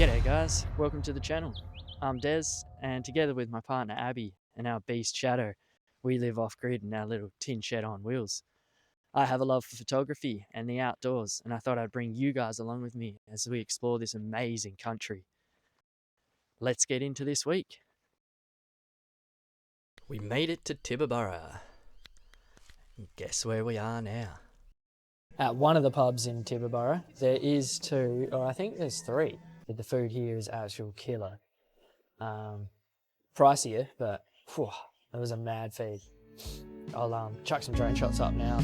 G'day guys, welcome to the channel. I'm Des, and together with my partner Abby and our beast Shadow, we live off-grid in our little tin shed on wheels. I have a love for photography and the outdoors, and I thought I'd bring you guys along with me as we explore this amazing country. Let's get into this week. We made it to Tibooburra. Guess where we are now? At one of the pubs in Tibooburra, there is two, or I think there's three. The food here is actual killer. Pricier, but whew, it was a mad feed. I'll chuck some drone shots up now.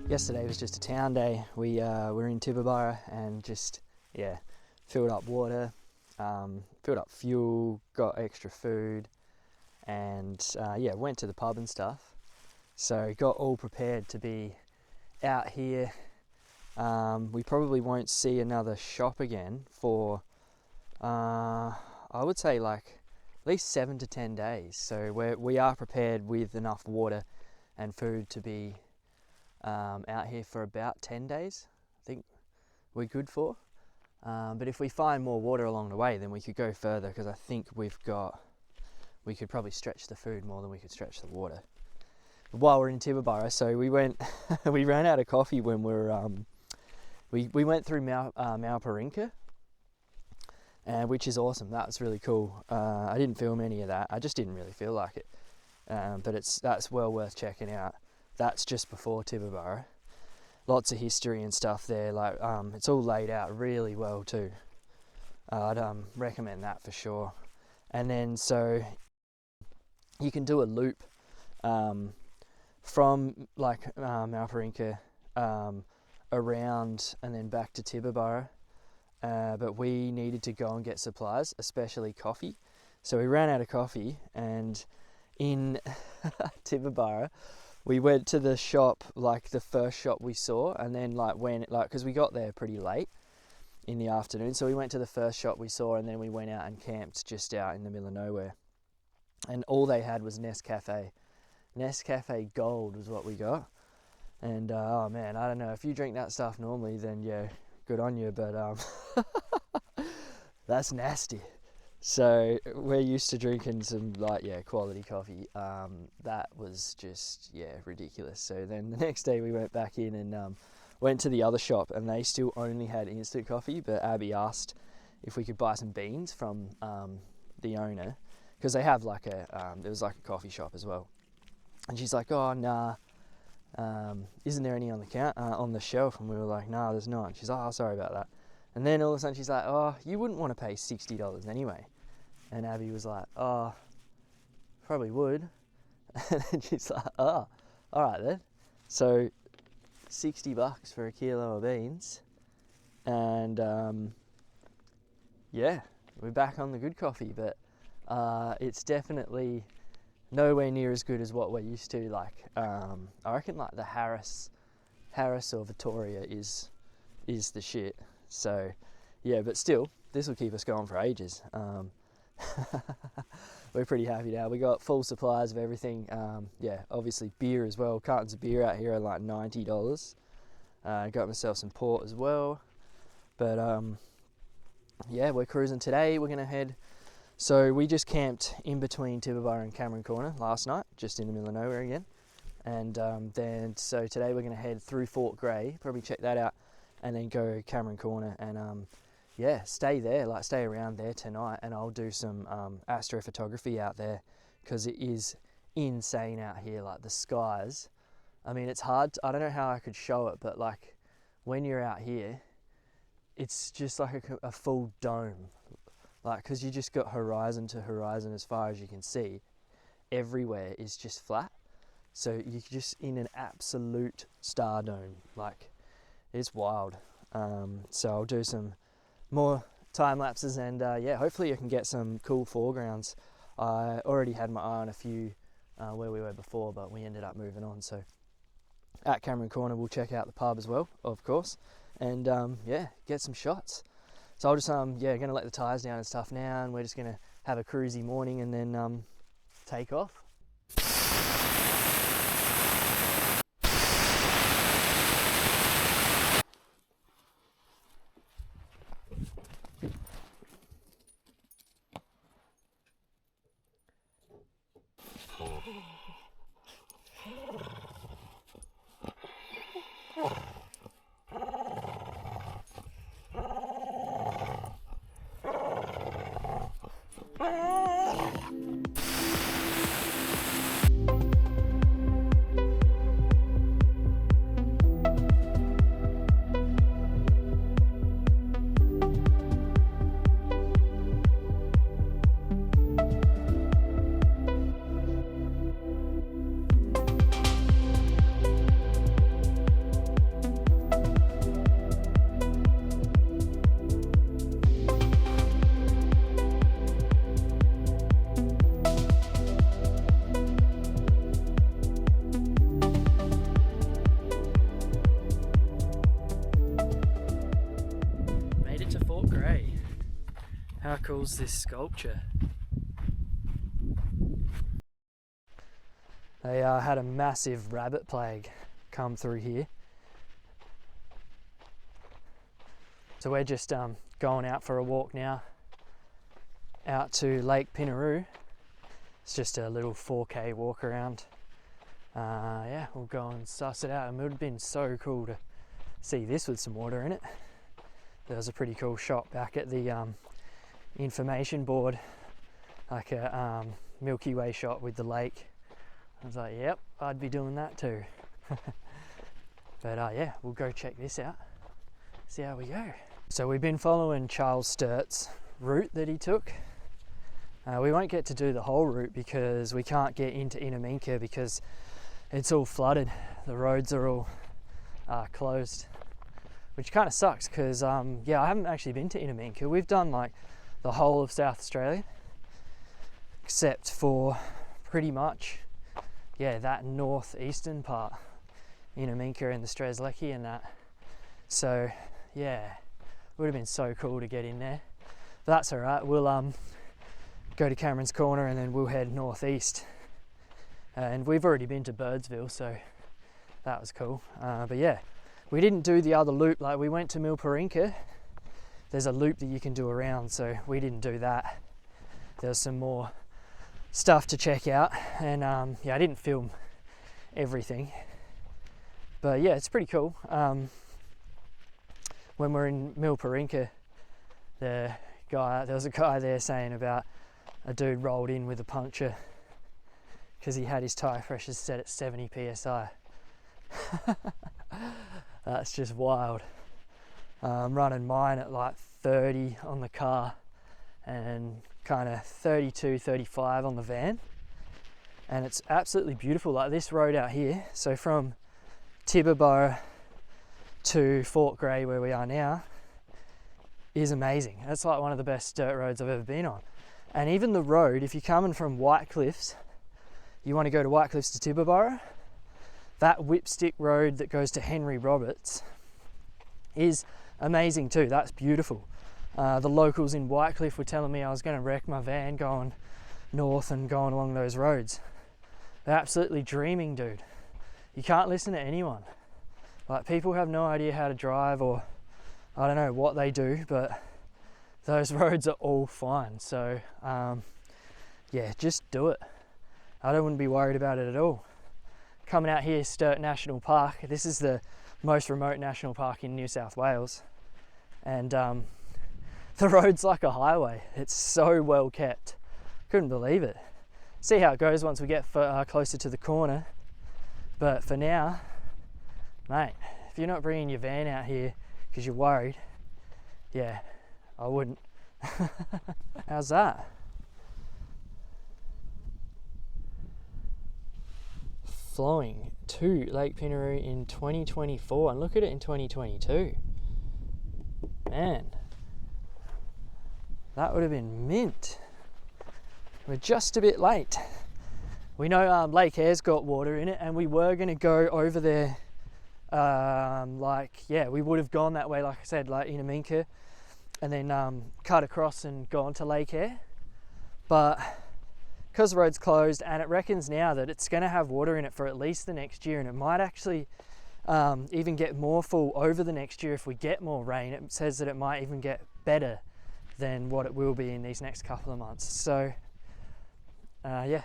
Yesterday was just a town day. We were in Tibooburra and just, filled up water, filled up fuel, got extra food, and went to the pub and stuff. So got all prepared to be out here. We probably won't see another shop again for, I would say like at least 7 to 10 days. So we are prepared with enough water and food to be out here for about 10 days, I think we're good for. But if we find more water along the way, then we could go further, because I think we could probably stretch the food more than we could stretch the water. But while we're in Tibooburra, so we ran out of coffee when we went through Innamicka, which is awesome. That was really cool. I didn't film any of that. I just didn't really feel like it. But that's well worth checking out. That's just before Tibooburra. Lots of history and stuff there. Like it's all laid out really well too. I'd recommend that for sure. And then so you can do a loop from like Innamicka around and then back to Tibooburra. But we needed to go and get supplies, especially coffee. So we ran out of coffee, and in Tibooburra, we went to the shop, like the first shop we saw, and then because we got there pretty late in the afternoon, so we went to the first shop we saw, and then we went out and camped just out in the middle of nowhere. And all they had was Nescafe. Nescafe Gold was what we got. And oh man, I don't know, if you drink that stuff normally, then yeah, good on you, but that's nasty. So we're used to drinking some quality coffee. That was just ridiculous. So then the next day we went back in and went to the other shop, and they still only had instant coffee, but Abby asked if we could buy some beans from the owner, because they have there was like a coffee shop as well. And she's like, oh nah, isn't there any on the shelf? And we were like, nah, there's not. And she's like, oh, sorry about that. And then all of a sudden she's like, oh, you wouldn't want to pay $60 anyway. And Abby was like, oh, probably would. And then she's like, oh, all right then. So $60 for a kilo of beans. And we're back on the good coffee, but it's definitely nowhere near as good as what we're used to. I reckon like the Harris or Victoria is the shit. So yeah, but still, this will keep us going for ages. We're pretty happy now. We got full supplies of everything. Obviously beer as well. Cartons of beer out here are like $90. Got myself some port as well. But we're cruising today. We're gonna head. So we just camped in between Tibooburra and Cameron Corner last night, just in the middle of nowhere again. And so today we're gonna head through Fort Grey, probably check that out, and then go Cameron Corner and stay around there tonight, and I'll do some astrophotography out there, because it is insane out here. Like the skies, I mean, it's hard I don't know how I could show it, but like when you're out here, it's just like a full dome, like, because you just got horizon to horizon as far as you can see. Everywhere is just flat, so you're just in an absolute star dome. Like, it's wild. So I'll do some more time lapses, and hopefully I can get some cool foregrounds. I already had my eye on a few where we were before, but we ended up moving on, so at Cameron Corner we'll check out the pub as well, of course, and yeah, get some shots. So I'll just yeah, gonna let the tyres down and stuff now, and we're just gonna have a cruisy morning and then take off. How cool's this sculpture? They had a massive rabbit plague come through here. So we're just going out for a walk now, out to Lake Pinnaroo. It's just a little 4K walk around. Yeah, we'll go and suss it out. And it would have been so cool to see this with some water in it. There was a pretty cool shot back at the information board, like a Milky Way shot with the lake. I was like, yep, I'd be doing that too. But yeah, we'll go check this out, see how we go. So we've been following Charles Sturt's route that he took. We won't get to do the whole route because we can't get into Innamincka because it's all flooded. The roads are all closed, which kind of sucks because yeah, I haven't actually been to Innamincka. We've done like the whole of South Australia except for pretty much, yeah, that northeastern part, Innamicka and the Strzelecki and that. So yeah, would have been so cool to get in there. But that's all right. We'll go to Cameron's Corner and then we'll head northeast. And we've already been to Birdsville, so that was cool. But yeah, we didn't do the other loop. Like, we went to Milky. There's a loop that you can do around, so we didn't do that. There's some more stuff to check out, and yeah, I didn't film everything, but yeah, it's pretty cool. When we're in Milky, there was a guy there saying about a dude rolled in with a puncture because he had his tyre pressures set at 70 psi. That's just wild. I'm running mine at like 30 on the car and kind of 32, 35 on the van. And it's absolutely beautiful. Like this road out here, so from Tibooburra to Fort Grey where we are now, is amazing. That's like one of the best dirt roads I've ever been on. And even the road, if you're coming from White Cliffs, you want to go to White Cliffs to Tibooburra, that whipstick road that goes to Henry Roberts is amazing too. That's beautiful. The locals in Whitecliff were telling me I was going to wreck my van going north and going along those roads. They're absolutely dreaming, dude. You can't listen to anyone. Like, people have no idea how to drive, or I don't know what they do, but those roads are all fine. So yeah, just do it. I wouldn't be worried about it at all. Coming out here, Sturt National Park. This is the most remote national park in New South Wales, and the road's like a highway. It's so well kept. Couldn't believe it. See how it goes once we get closer to the corner, but for now, mate, if you're not bringing your van out here because you're worried, yeah, I wouldn't. How's that? Flowing to Lake Pinnaroo in 2024, and look at it in 2022. Man, that would have been mint. We're just a bit late. We know Lake Air's got water in it, and we were going to go over there we would have gone that way, like I said, like Innamincka, and then cut across and gone to Lake Eyre. But because the road's closed, and it reckons now that it's going to have water in it for at least the next year, and it might actually even get more full over the next year if we get more rain. It says that it might even get better than what it will be in these next couple of months. So yeah,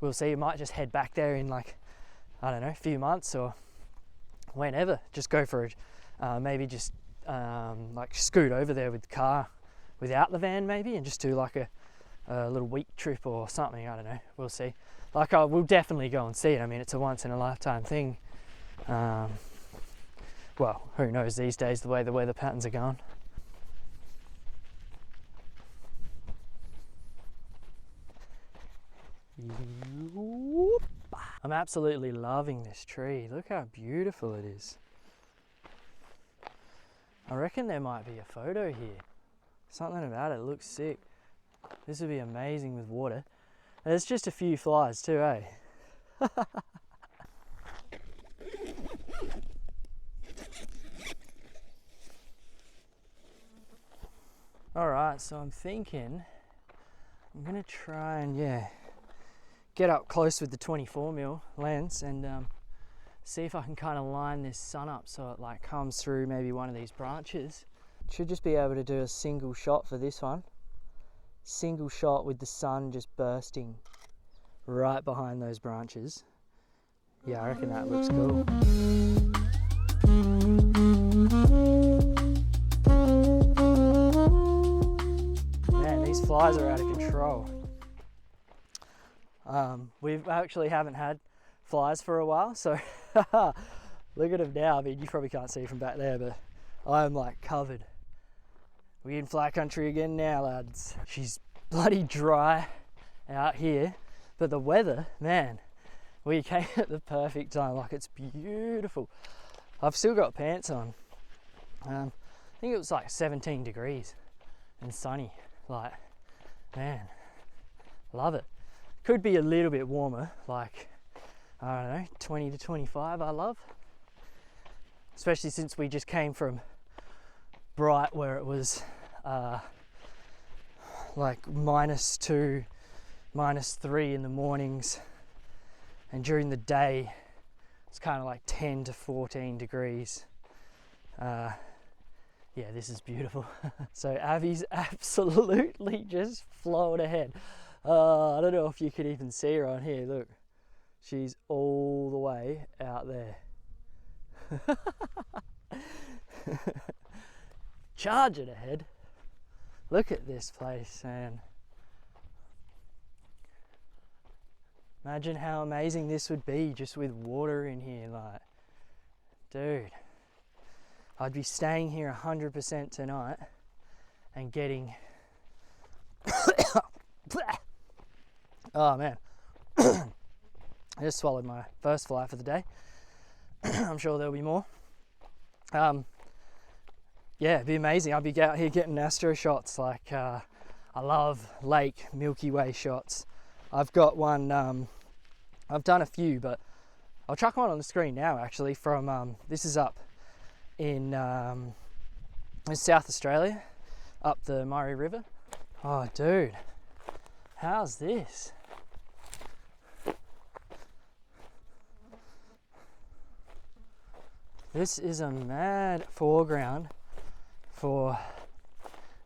we'll see. It might just head back there in, like, I don't know, a few months or whenever. Just go for it. Maybe just like scoot over there with the car without the van maybe, and just do like a little week trip or something. I don't know, we'll see. Like, we'll definitely go and see it. I mean, it's a once in a lifetime thing. Well, who knows these days, the way the weather patterns are going. I'm absolutely loving this tree. Look how beautiful it is. I reckon there might be a photo here. Something about it looks sick. This would be amazing with water. There's just a few flies too, eh? Alright, so I'm thinking I'm gonna try and, get up close with the 24mm lens and see if I can kind of line this sun up so it like comes through maybe one of these branches. Should just be able to do a single shot for this one. Single shot with the sun just bursting right behind those branches. Yeah, I reckon that looks cool. Man, these flies are out of control. We actually haven't had flies for a while, so look at them now. I mean, you probably can't see from back there, but I'm like covered. We in fly country again now, lads. She's bloody dry out here, but the weather, man, we came at the perfect time. Like, it's beautiful. I've still got pants on. I think it was like 17 degrees and sunny. Like, man, love it. Could be a little bit warmer, like, I don't know, 20 to 25 I love. Especially since we just came from Bright where it was like -2, -3 in the mornings, and during the day it's kind of like 10 to 14 degrees. Yeah, this is beautiful. So Abby's absolutely just flowed ahead. I don't know if you could even see her on here. Look, she's all the way out there. Charging ahead. Look at this place, man. Imagine how amazing this would be just with water in here. Like, dude, I'd be staying here 100% tonight and getting oh man, I just swallowed my first fly for the day. I'm sure there'll be more. Yeah, it'd be amazing. I'd be out here getting astro shots. Like, I love lake Milky Way shots. I've got one, I've done a few, but I'll chuck one on the screen now actually from, this is up in South Australia, up the Murray River. Oh dude, how's this? This is a mad foreground for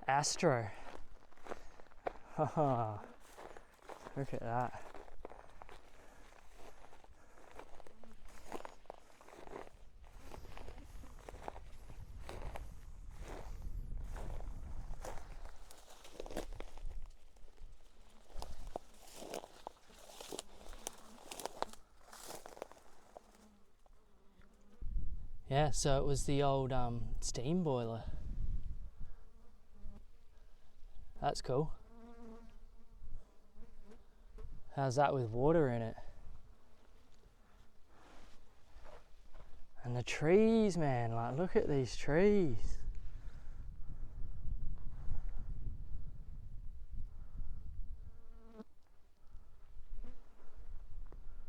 astro. Oh, look at that. Yeah, so it was the old steam boiler. That's cool. How's that with water in it? And the trees, man, like, look at these trees.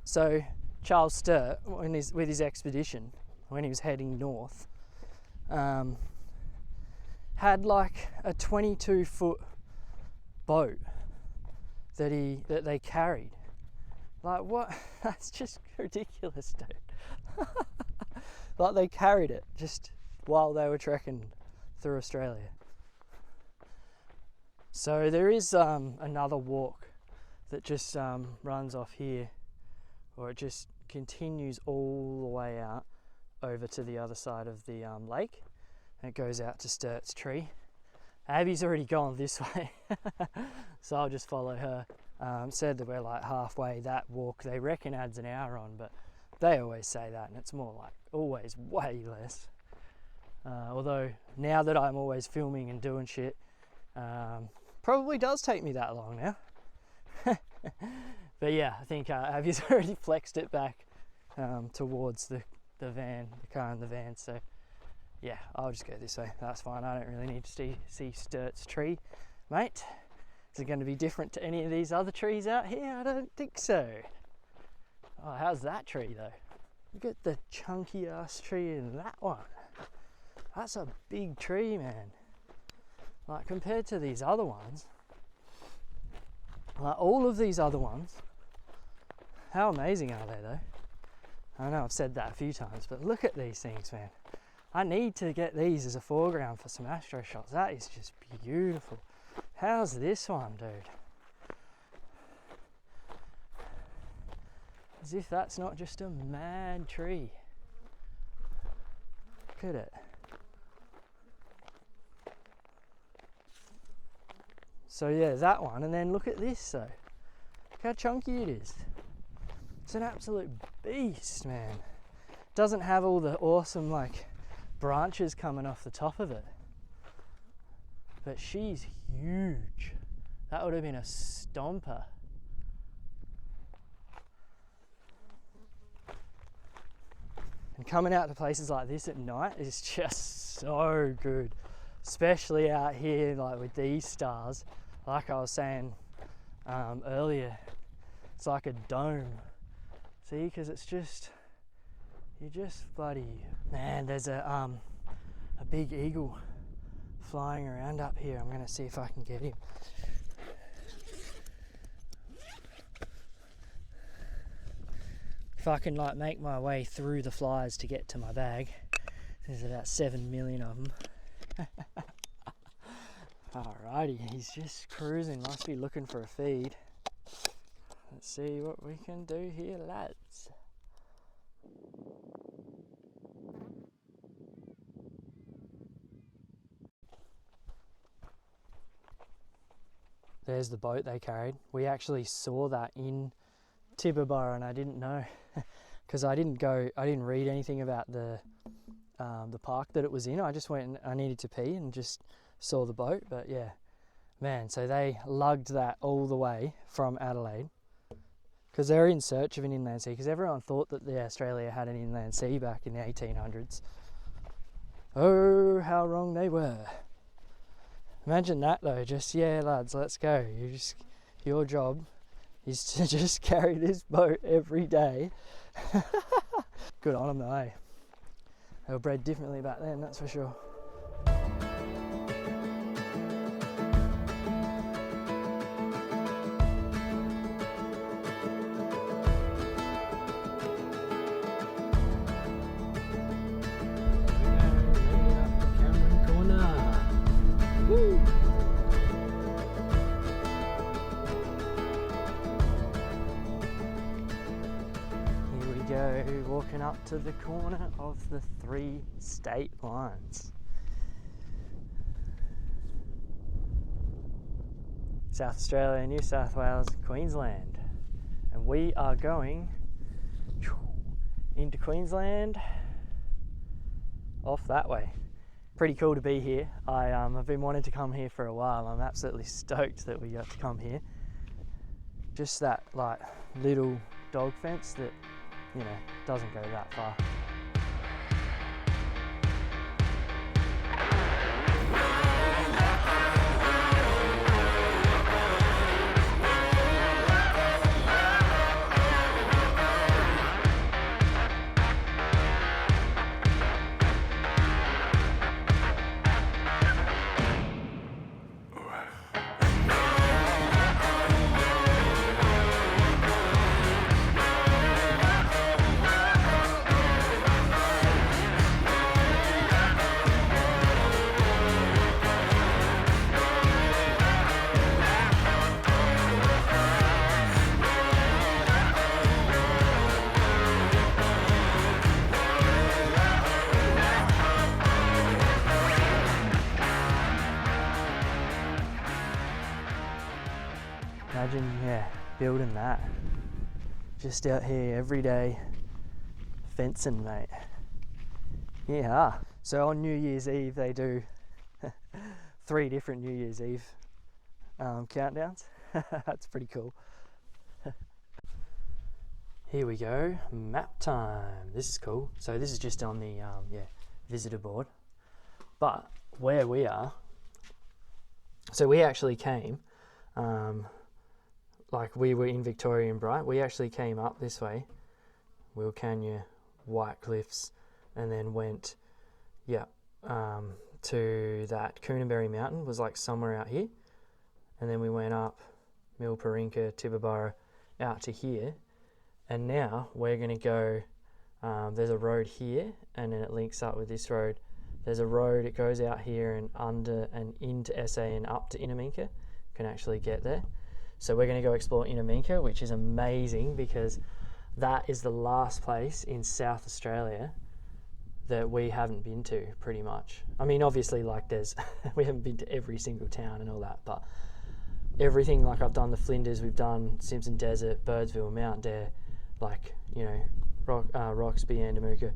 So Charles Sturt, with his expedition, when he was heading north, had like a 22-foot boat that they carried. Like, what? That's just ridiculous, dude. Like, they carried it just while they were trekking through Australia. So there is another walk that just runs off here, or it just continues all the way out over to the other side of the lake, and it goes out to Sturt's Tree. Abby's already gone this way, so I'll just follow her. Said that we're like halfway. That walk they reckon adds an hour on, but they always say that, and it's more like always way less. Although now that I'm always filming and doing shit, probably does take me that long now. But yeah, I think Abby's already flexed it back towards the van, the car in the van. So yeah, I'll just go this way. That's fine. I don't really need to see Sturt's Tree, mate. Is it going to be different to any of these other trees out here? I don't think so. Oh, how's that tree though? Look at the chunky ass tree in that one. That's a big tree, man. Like, compared to these other ones, like all of these other ones, how amazing are they though? I know I've said that a few times, but look at these things, man. I need to get these as a foreground for some astro shots. That is just beautiful. How's this one, dude? As if that's not just a mad tree. Look at it. So yeah, that one, and then look at this though. Look how chunky it is. It's an absolute beast, man. Doesn't have all the awesome like branches coming off the top of it. But she's huge. That would have been a stomper. And coming out to places like this at night is just so good. Especially out here like with these stars. Like I was saying earlier, it's like a dome. See, because it's just, you just bloody, man, there's a big eagle flying around up here. I'm going to see if I can get him. If I can like make my way through the flies to get to my bag. There's about 7 million of them. Alrighty, he's just cruising, must be looking for a feed. Let's see what we can do here, lads. There's the boat they carried. We actually saw that in Tibooburra, and I didn't know because I didn't read anything about the park that it was in. I just went and I needed to pee and just saw the boat. But yeah, man, so they lugged that all the way from Adelaide because they're in search of an inland sea, because everyone thought that Australia had an inland sea back in the 1800s. Oh, how wrong they were. Imagine that though, just, yeah lads, let's go. Your job is to just carry this boat every day. Good on them though, eh? They were bred differently back then, that's for sure. Walking up to the corner of the 3 state lines. South Australia, New South Wales, Queensland. And we are going into Queensland off that way. Pretty cool to be here. I've been wanting to come here for a while. I'm absolutely stoked that we got to come here. Just that like little dog fence that, you know, doesn't go that far. Imagine, yeah, building that. Just out here every day, fencing, mate. Yeah. So on New Year's Eve, they do 3 different New Year's Eve countdowns. That's pretty cool. Here we go, map time. This is cool. So this is just on the visitor board. But where we are, so we actually came, like we were in Victoria and Bright. We actually came up this way, Wilcannia, White Cliffs, and then went, to that Coonaberry Mountain, was like somewhere out here. And then we went up Innamicka, Tibooburra, out to here. And now we're going to go, there's a road here, and then it links up with this road. There's a road, it goes out here and under and into SA and up to Innamicka. Can actually get there. So we're going to go explore Innamicka, which is amazing because that is the last place in South Australia that we haven't been to, pretty much. I mean, obviously, like there's, we haven't been to every single town and all that, but everything, like I've done the Flinders, we've done Simpson Desert, Birdsville, Mount Dare, like, you know, Roxby, Innamicka,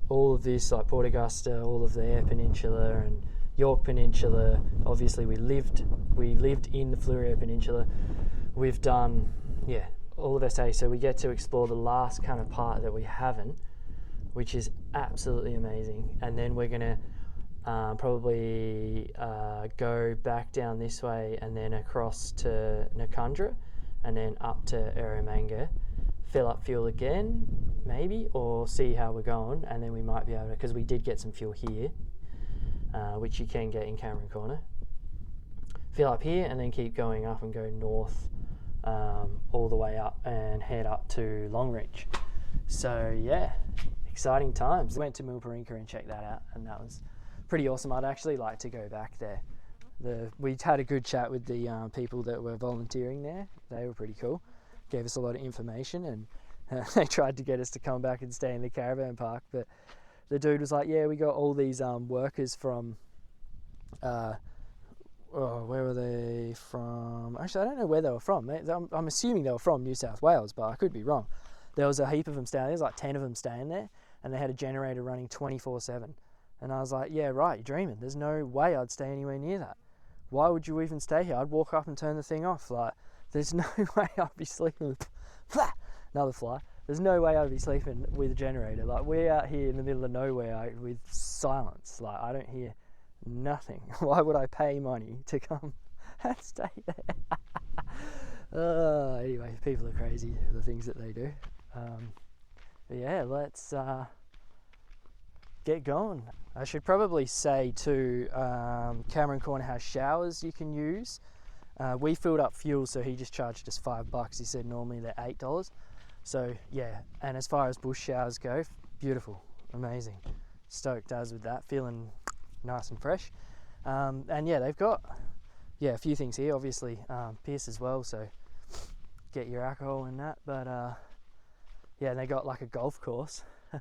all of this, like Port Augusta, all of the Eyre Peninsula and York Peninsula. Obviously, we lived in the Fleurieu Peninsula. We've done, all of SA, so we get to explore the last kind of part that we haven't, which is absolutely amazing. And then we're gonna probably go back down this way and then across to Nakundra and then up to Eromanga, fill up fuel again maybe, or see how we're going, and then we might be able to, because we did get some fuel here, which you can get in Cameron Corner, fill up here and then keep going up and go north all the way up and head up to Longreach. So yeah, exciting times. We went to Milky Way and checked that out, and that was pretty awesome. I'd actually like to go back there. We had a good chat with the people that were volunteering there. They were pretty cool. Gave us a lot of information, and they tried to get us to come back and stay in the caravan park. But the dude was like, "Yeah, we got all these workers from, where were they from? Actually, I don't know where they were from. I'm assuming they were from New South Wales, but I could be wrong. There was a heap of them staying there. There's like 10 of them staying there, and they had a generator running 24/7. And I was like, yeah, right, you're dreaming. There's no way I'd stay anywhere near that. Why would you even stay here? I'd walk up and turn the thing off. Like, there's no way I'd be sleeping with another fly. There's no way I'd be sleeping with a generator. Like, we're out here in the middle of nowhere with silence. Like, I don't hear nothing. Why would I pay money to come and stay there? Anyway, people are crazy, the things that they do. But yeah, let's get going. I should probably say too, Cameron Corner has showers you can use. We filled up fuel, so he just charged us $5. He said normally they're $8. So yeah, and as far as bush showers go, beautiful, amazing. Stoked as with that, feeling nice and fresh. And yeah, they've got a few things here, obviously Pierce as well, so get your alcohol in that. But yeah, they got like a golf course. I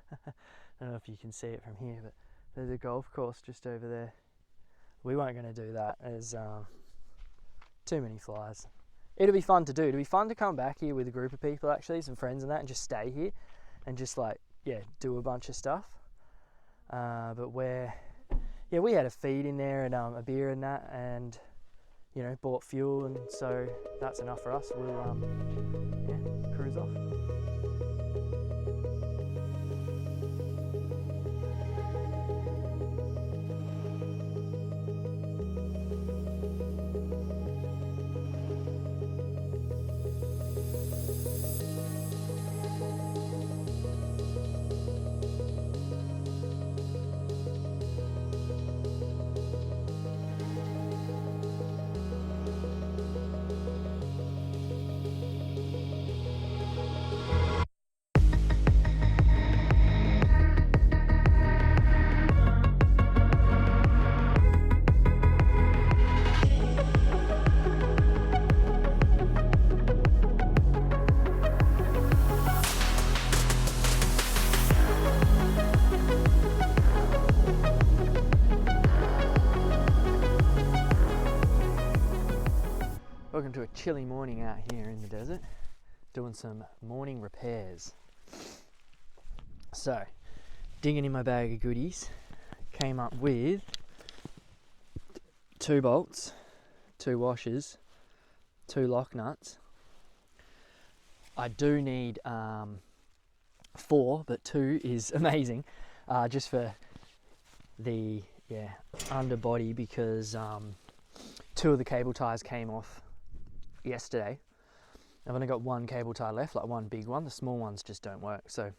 don't know if you can see it from here, but there's a golf course just over there. We weren't going to do that. There's too many flies. It'll be fun to do. It'll be fun to come back here with a group of people, actually, some friends and that, and just stay here and just like, do a bunch of stuff. But we had a feed in there and a beer and that, and bought fuel, and so that's enough for us. We'll cruise off. Welcome to a chilly morning out here in the desert, doing some morning repairs. So, digging in my bag of goodies, came up with 2 bolts, 2 washers, 2 lock nuts. I do need 4, but 2 is amazing, just for the underbody, because 2 of the cable ties came off yesterday. I've only got 1 cable tie left, like 1 big one. The small ones just don't work. So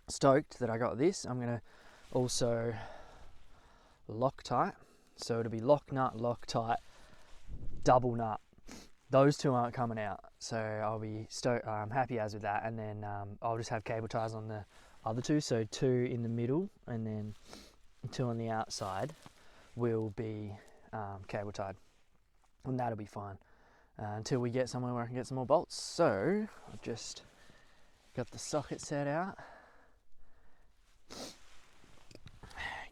stoked that I got this. I'm gonna also Loctite, so it'll be lock nut, Loctite, double nut. Those 2 aren't coming out, so I'll be happy as with that. And then I'll just have cable ties on the other 2, so 2 in the middle and then 2 on the outside will be cable tied, and that'll be fine until we get somewhere where I can get some more bolts. So I've just got the socket set out,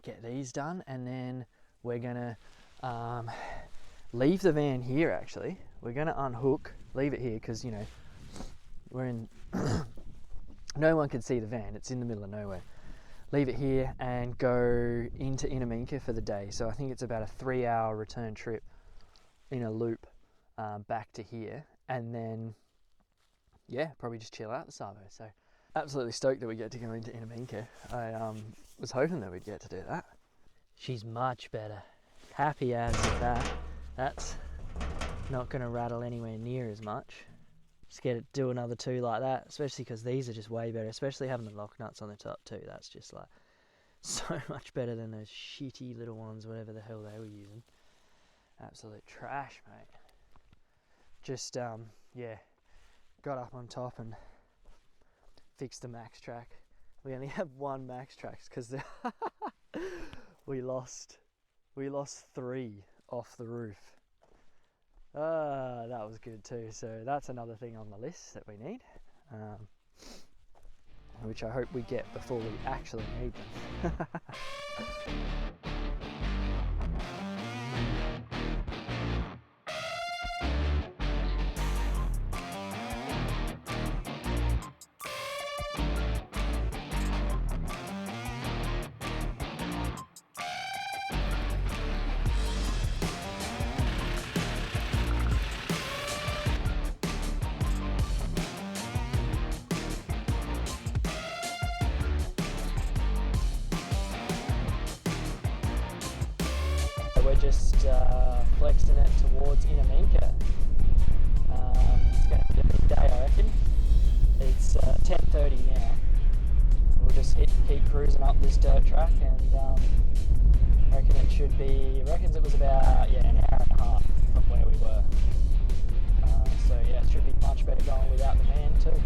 get these done, and then we're gonna leave the van here. Actually, we're gonna unhook, leave it here, because you know we're in no one can see the van, it's in the middle of nowhere. Leave it here and go into Innamincka for the day. So I think it's about a 3-hour return trip in a loop back to here, and then probably just chill out the Savo. So absolutely stoked that we get to go into Innamincka. I was hoping that we'd get to do that. She's much better. Happy as with that. That's not going to rattle anywhere near as much. Just get it, do another 2 like that, especially because these are just way better, especially having the lock nuts on the top too. That's just like so much better than those shitty little ones, whatever the hell they were using. Absolute trash, mate. Just got up on top and fixed the max track. We only have 1 max tracks because we lost 3 off the roof. That was good too. So that's another thing on the list that we need, which I hope we get before we actually need them. We're just flexing it towards Innamincka. It's going to be a big day, I reckon. It's 10:30 now. We'll just keep cruising up this dirt track, and I reckon it should be. Reckons it was about an hour and a half from where we were. So it should be much better going without the van too.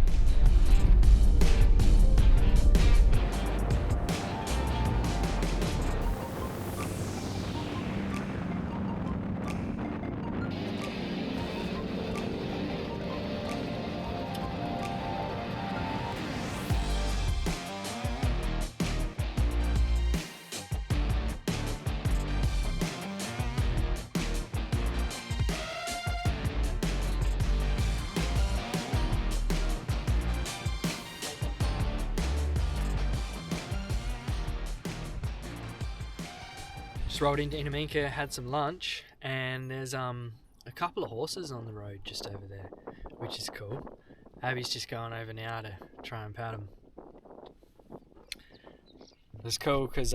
Just rolled into Innamincka, had some lunch, and there's a couple of horses on the road just over there, which is cool. Abby's just going over now to try and pat them. It's cool because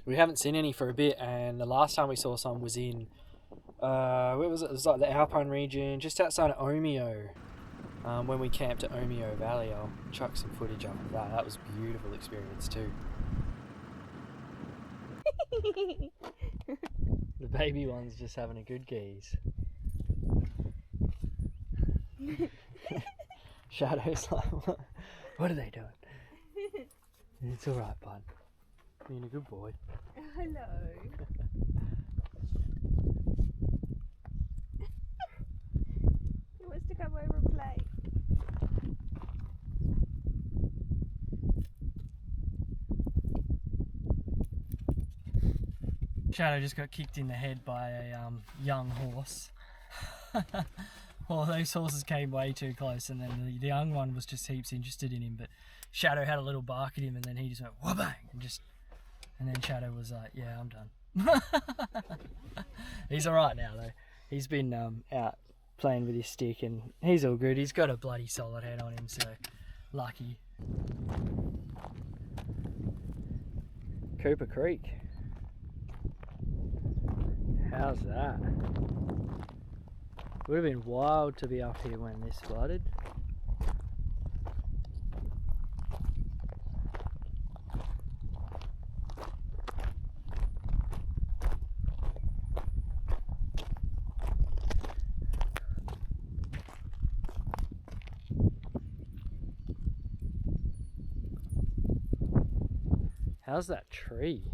we haven't seen any for a bit, and the last time we saw some was in where was it? It was like the Alpine region, just outside of Omeo. When we camped at Omeo Valley, I'll chuck some footage up of that. That was a beautiful experience too. The baby one's just having a good gaze. Shadow's like, what are they doing? It's alright, bud. Being a good boy. Hello. He wants to come over and play. Shadow just got kicked in the head by a young horse. Well, those horses came way too close, and then the young one was just heaps interested in him, but Shadow had a little bark at him, and then he just went wha-bang, and then Shadow was like, yeah, I'm done. He's alright now though. He's been out playing with his stick and he's all good. He's got a bloody solid head on him, so lucky. Cooper Creek. How's that? Would have been wild to be up here when this flooded. How's that tree?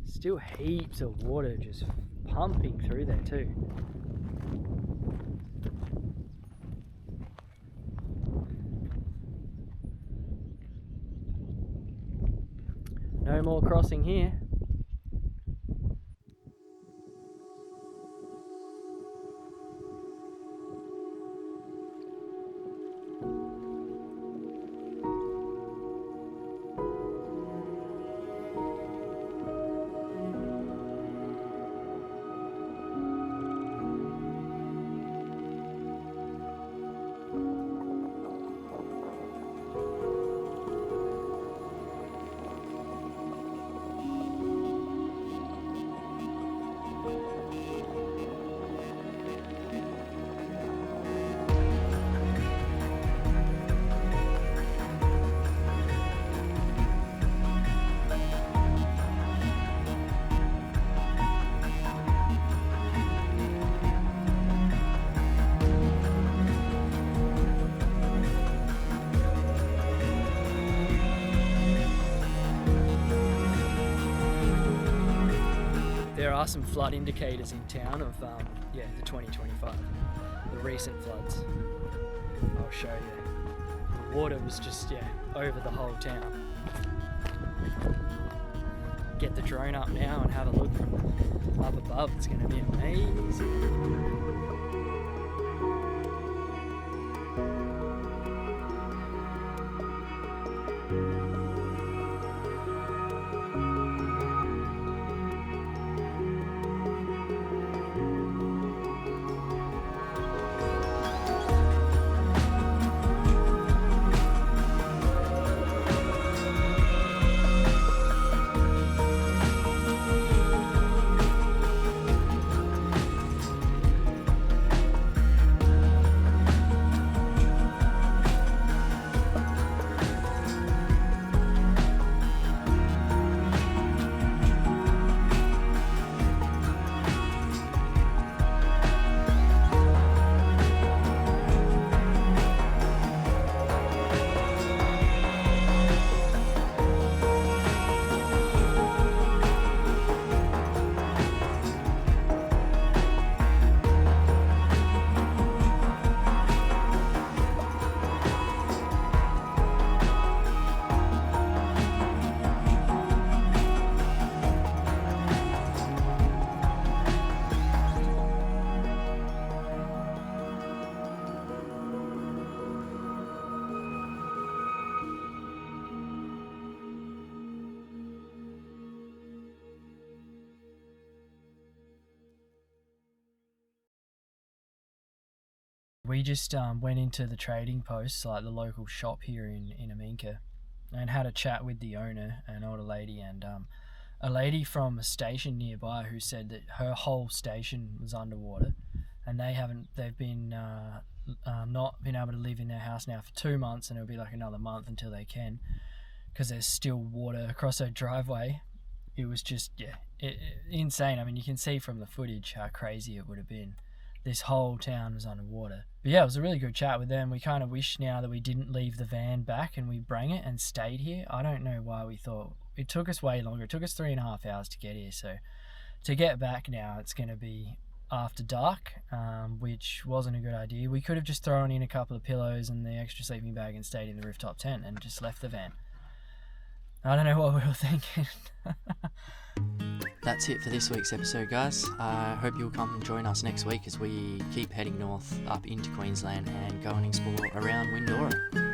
Still heaps of water just pumping through there too. No more crossing here. There are some flood indicators in town of the 2025, the recent floods. I'll show you. The water was just over the whole town. Get the drone up now and have a look from up above. It's going to be amazing. We just went into the trading post, like the local shop here in Innamincka, and had a chat with the owner, an older lady, and a lady from a station nearby who said that her whole station was underwater, and they've been not been able to live in their house now for 2 months, and it'll be like another month until they can, because there's still water across her driveway. It was just insane. I mean, you can see from the footage how crazy it would have been. This whole town was underwater. But yeah, it was a really good chat with them. We kind of wish now that we didn't leave the van back and we bring it and stayed here. I don't know why we thought. It took us way longer. It took us 3.5 hours to get here. So to get back now, it's going to be after dark, which wasn't a good idea. We could have just thrown in a couple of pillows and the extra sleeping bag and stayed in the rooftop tent and just left the van. I don't know what we were thinking. that's it for this week's episode, guys. I hope you'll come and join us next week as we keep heading north up into Queensland and go and explore around Windora.